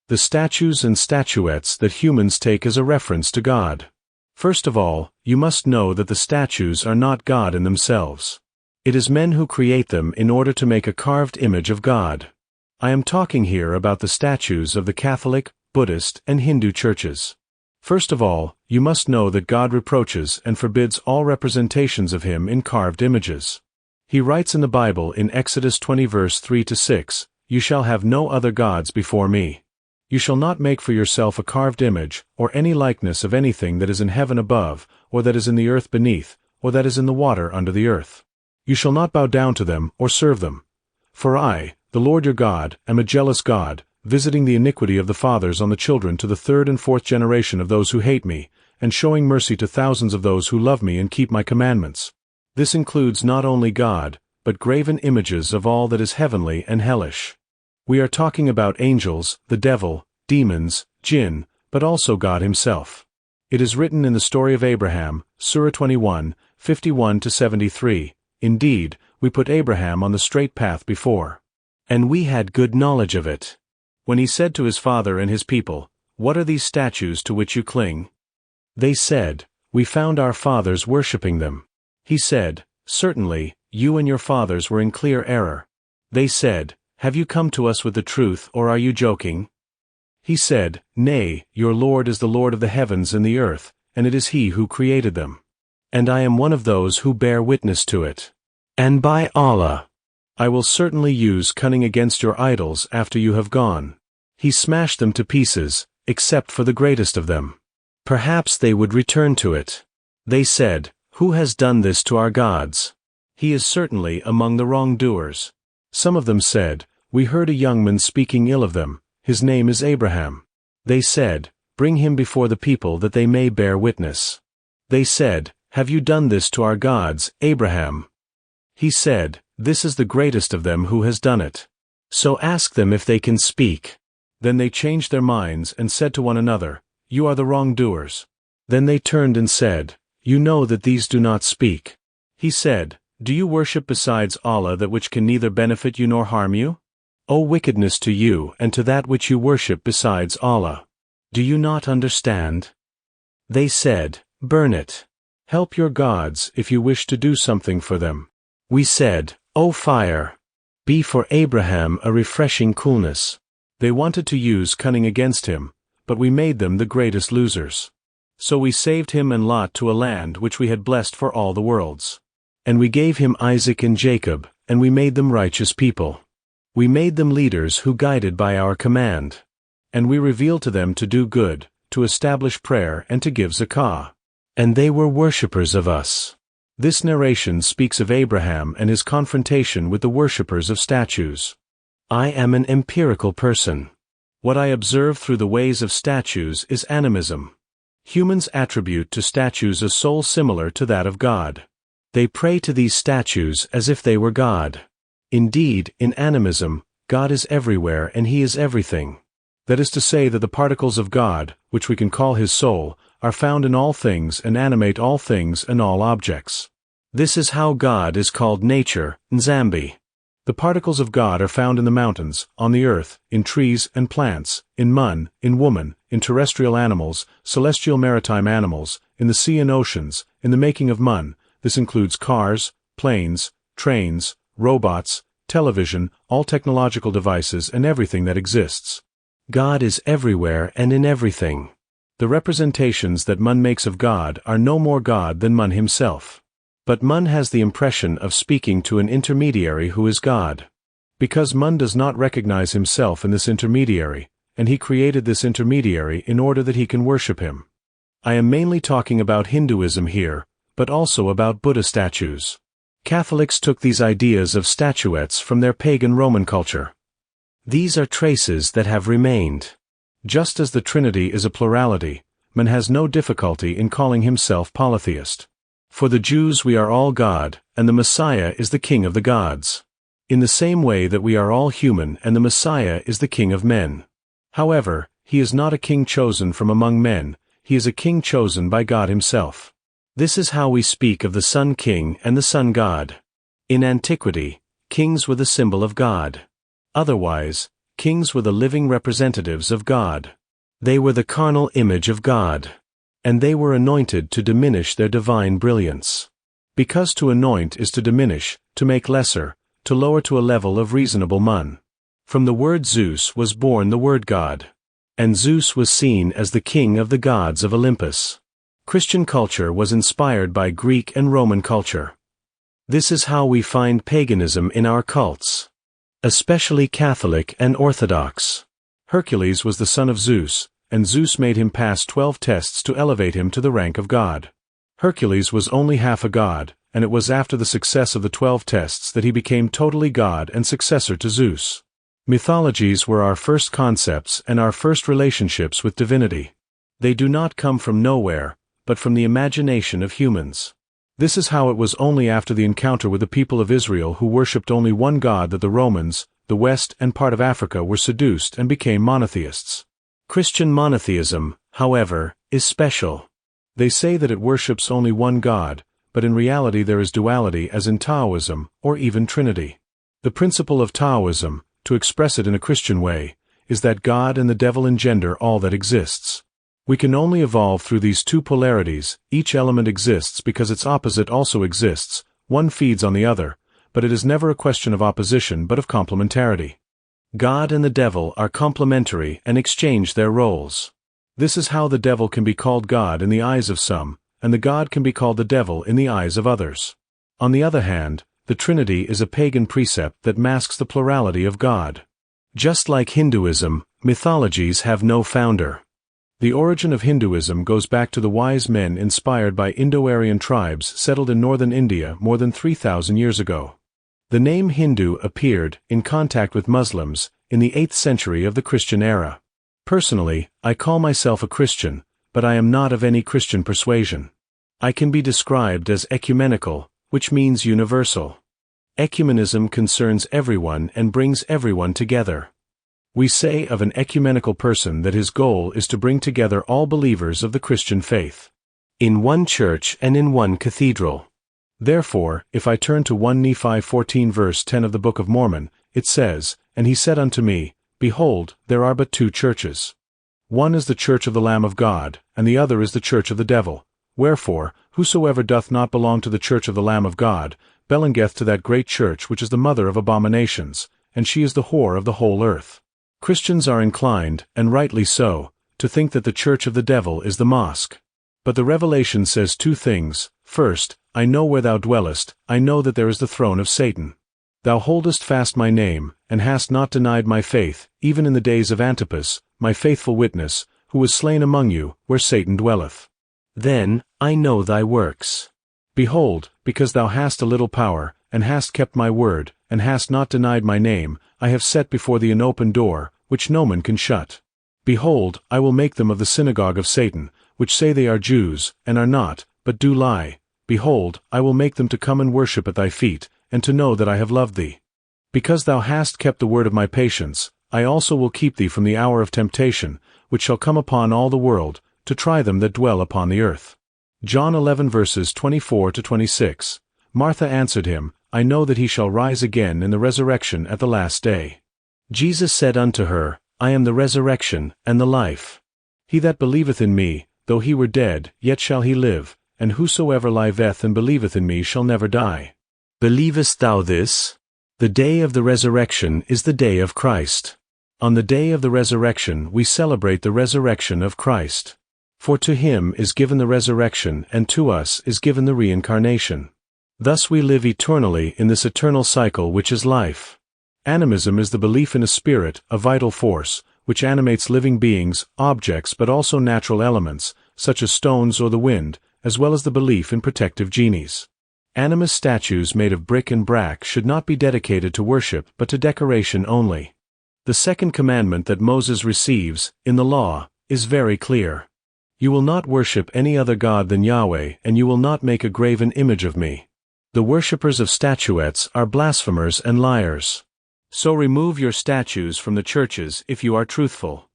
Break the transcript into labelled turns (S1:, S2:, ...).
S1: The statues and statuettes that humans take as a reference to God. First of all, you must know that the statues are not God in themselves. It is men who create them in order to make a carved image of God. I am talking here about the statues of the Catholic, Buddhist, and Hindu churches. First of all, you must know that God reproaches and forbids all representations of Him in carved images. He writes in the Bible in Exodus 20 verse 3-6, "You shall have no other gods before me. You shall not make for yourself a carved image, or any likeness of anything that is in heaven above, or that is in the earth beneath, or that is in the water under the earth. You shall not bow down to them or serve them. For I, the Lord your God, am a jealous God, visiting the iniquity of the fathers on the children to the third and fourth generation of those who hate me, and showing mercy to thousands of those who love me and keep my commandments." This includes not only God, but graven images of all that is heavenly and hellish. We are talking about angels, the devil, demons, jinn, but also God Himself. It is written in the story of Abraham, Surah 21, 51-73, "Indeed, we put Abraham on the straight path before. And we had good knowledge of it. When he said to his father and his people, 'What are these statues to which you cling?' They said, 'We found our fathers worshipping them.' He said, 'Certainly, you and your fathers were in clear error.' They said, 'Have you come to us with the truth, or are you joking?' He said, 'Nay, your Lord is the Lord of the heavens and the earth, and it is He who created them. And I am one of those who bear witness to it. And by Allah, I will certainly use cunning against your idols after you have gone.' He smashed them to pieces, except for the greatest of them. Perhaps they would return to it. They said, 'Who has done this to our gods? He is certainly among the wrongdoers.' Some of them said, 'We heard a young man speaking ill of them. His name is Abraham.' They said, 'Bring him before the people that they may bear witness.' They said, 'Have you done this to our gods, Abraham?' He said, 'This is the greatest of them who has done it. So ask them if they can speak.' Then they changed their minds and said to one another, 'You are the wrongdoers.' Then they turned and said, 'You know that these do not speak.' He said, 'Do you worship besides Allah that which can neither benefit you nor harm you? O wickedness to you and to that which you worship besides Allah! Do you not understand?' They said, 'Burn it. Help your gods if you wish to do something for them.' We said, 'O fire! Be for Abraham a refreshing coolness.' They wanted to use cunning against him, but we made them the greatest losers. So we saved him and Lot to a land which we had blessed for all the worlds. And we gave him Isaac and Jacob, and we made them righteous people. We made them leaders who guided by our command. And we revealed to them to do good, to establish prayer and to give zakah. And they were worshippers of us." This narration speaks of Abraham and his confrontation with the worshippers of statues. I am an empirical person. What I observe through the ways of statues is animism. Humans attribute to statues a soul similar to that of God. They pray to these statues as if they were God. Indeed, in animism, God is everywhere and He is everything. That is to say that the particles of God, which we can call His soul, are found in all things and animate all things and all objects. This is how God is called nature, Nzambi. The particles of God are found in the mountains, on the earth, in trees and plants, in man, in woman, in terrestrial animals, celestial maritime animals, in the sea and oceans, in the making of man. This includes cars, planes, trains, robots, television, all technological devices and everything that exists. God is everywhere and in everything. The representations that man makes of God are no more God than man himself. But man has the impression of speaking to an intermediary who is God. Because man does not recognize himself in this intermediary, and he created this intermediary in order that he can worship him. I am mainly talking about Hinduism here, but also about Buddha statues. Catholics took these ideas of statuettes from their pagan Roman culture. These are traces that have remained. Just as the Trinity is a plurality, man has no difficulty in calling himself polytheist. For the Jews we are all God, and the Messiah is the King of the gods. In the same way that we are all human and the Messiah is the King of men. However, he is not a king chosen from among men, he is a king chosen by God himself. This is how we speak of the Sun King and the Sun God. In antiquity, kings were the symbol of God. Otherwise, Kings were the living representatives of God. They were the carnal image of God. And they were anointed to diminish their divine brilliance. Because to anoint is to diminish, to make lesser, to lower to a level of reasonable man. From the word Zeus was born the word God. And Zeus was seen as the king of the gods of Olympus. Christian culture was inspired by Greek and Roman culture. This is how we find paganism in our cults. Especially Catholic and Orthodox. Hercules was the son of Zeus, and Zeus made him pass 12 tests to elevate him to the rank of God. Hercules was only half a god, and it was after the success of the 12 tests that he became totally God and successor to Zeus. Mythologies were our first concepts and our first relationships with divinity. They do not come from nowhere, but from the imagination of humans. This is how it was only after the encounter with the people of Israel who worshipped only one God that the Romans, the West and part of Africa were seduced and became monotheists. Christian monotheism, however, is special. They say that it worships only one God, but in reality there is duality as in Taoism, or even Trinity. The principle of Taoism, to express it in a Christian way, is that God and the devil engender all that exists. We can only evolve through these two polarities. Each element exists because its opposite also exists, one feeds on the other, but it is never a question of opposition but of complementarity. God and the devil are complementary and exchange their roles. This is how the devil can be called God in the eyes of some, and the God can be called the devil in the eyes of others. On the other hand, the Trinity is a pagan precept that masks the plurality of God. Just like Hinduism, mythologies have no founder. The origin of Hinduism goes back to the wise men inspired by Indo-Aryan tribes settled in northern India more than 3,000 years ago. The name Hindu appeared, in contact with Muslims, in the 8th century of the Christian era. Personally, I call myself a Christian, but I am not of any Christian persuasion. I can be described as ecumenical, which means universal. Ecumenism concerns everyone and brings everyone together. We say of an ecumenical person that his goal is to bring together all believers of the Christian faith, in one church and in one cathedral. Therefore, if I turn to 1 Nephi 14 verse 10 of the Book of Mormon, it says, "And he said unto me, Behold, there are but two churches. One is the church of the Lamb of God, and the other is the church of the devil. Wherefore, whosoever doth not belong to the church of the Lamb of God, belongeth to that great church which is the mother of abominations, and she is the whore of the whole earth." Christians are inclined, and rightly so, to think that the church of the devil is the mosque. But the Revelation says two things. First, I know where thou dwellest, I know that there is the throne of Satan. Thou holdest fast my name, and hast not denied my faith, even in the days of Antipas, my faithful witness, who was slain among you, where Satan dwelleth. Then, I know thy works. Behold, because thou hast a little power, and hast kept my word, and hast not denied my name, I have set before thee an open door, which no man can shut. Behold, I will make them of the synagogue of Satan, which say they are Jews, and are not, but do lie. Behold, I will make them to come and worship at thy feet, and to know that I have loved thee. Because thou hast kept the word of my patience, I also will keep thee from the hour of temptation, which shall come upon all the world, to try them that dwell upon the earth. John 11 verses 24 to 26. Martha answered him, I know that he shall rise again in the resurrection at the last day. Jesus said unto her, I am the resurrection and the life. He that believeth in me, though he were dead, yet shall he live, and whosoever liveth and believeth in me shall never die. Believest thou this? The day of the resurrection is the day of Christ. On the day of the resurrection we celebrate the resurrection of Christ. For to him is given the resurrection, and to us is given the reincarnation. Thus we live eternally in this eternal cycle which is life. Animism is the belief in a spirit, a vital force, which animates living beings, objects but also natural elements, such as stones or the wind, as well as the belief in protective genies. Animist statues made of brick and brack should not be dedicated to worship but to decoration only. The second commandment that Moses receives, in the law, is very clear. You will not worship any other god than Yahweh, and you will not make a graven image of me. The worshippers of statuettes are blasphemers and liars. So remove your statues from the churches if you are truthful.